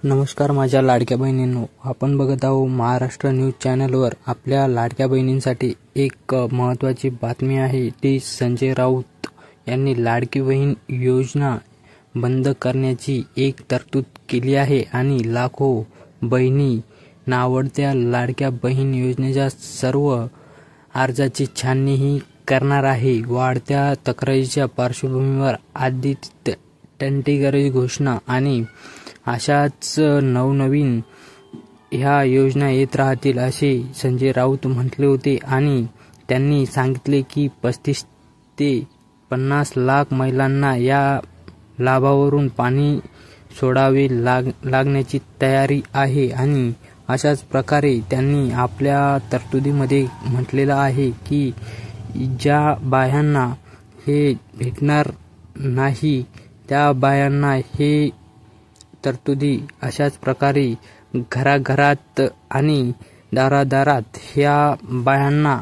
नमस्कार माझ्या लाडक्या बहिणींनो, आपण बघत आहोत महाराष्ट्र न्यूज चॅनलवर। आपल्या लाडक्या बहिणींसाठी एक महत्त्वाची बातमी आहे। ती संजय राऊत यांनी लाडकी बहीण योजना बंद करण्याची एक तरतूद केली आहे आणि लाखो बहिणी नावडत्या लाडक्या बहीण योजनेच्या सर्व अर्जाची छाननी करणार आहे। वाढत्या तक्रारीच्या पार्श्वभूमीवर आदित्य टंटीगरची घोषणा आणि अशाच नवनवीन ह्या योजना येत राहतील असे संजय राऊत म्हटले होते आणि त्यांनी सांगितले की 35 ते 50 लाख महिलांना या लाभावरून पाणी सोडावे लागण्याची तयारी आहे। आणि अशाच प्रकारे त्यांनी आपल्या तरतुदीमध्ये म्हटलेलं आहे की ज्या बायांना हे भेटणार नाही त्या बायांना हे तरतुदी अशाच प्रकारे घराघरात आणि दारादारात ह्या बायांना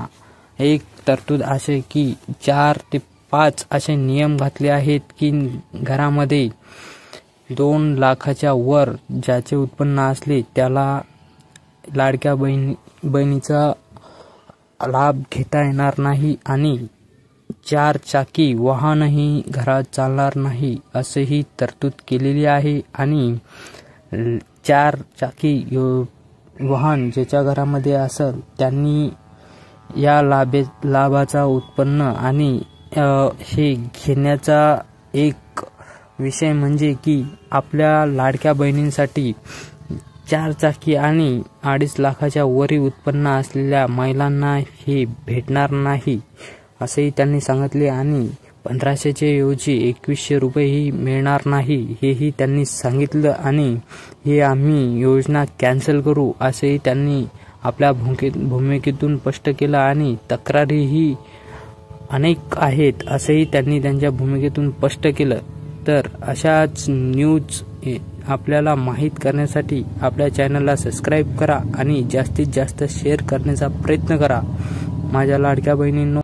एक तरतूद असे की 4 ते 5 असे नियम घातले आहेत की घरामध्ये 2 लाखाच्या वर ज्याचे उत्पन्न असले त्याला लाडक्या बहिणीचा लाभ घेता येणार नाही आणि 4 चाकी वाहनही घरात चालणार नाही असेही तरतूद केलेली आहे। आणि 4 चाकी वाहन ज्याच्या घरामध्ये असेल त्यांनी या लाभाचा उत्पन्न आणि हे घेण्याचा एक विषय म्हणजे की आपल्या लाडक्या बहिणींसाठी 4 चाकी आणि 2.5 लाखाच्या वरील उत्पन्न असलेल्या महिलांना हे भेटणार नाही असेही त्यांनी सांगितले आणि 1500चे ऐवजी 2100 रुपयेही मिळणार नाही हेही त्यांनी सांगितलं आणि हे आम्ही योजना कॅन्सल करू असेही त्यांनी आपल्या भूमिकेतून स्पष्ट केलं आणि तक्रारीही अनेक आहेत असेही त्यांनी त्यांच्या भूमिकेतून स्पष्ट केलं। तर अशाच न्यूज आपल्याला माहित करण्यासाठी आपल्या चॅनलला सबस्क्राइब करा आणि जास्तीत जास्त शेअर करण्याचा प्रयत्न करा माझ्या लाडक्या बहिणींनो।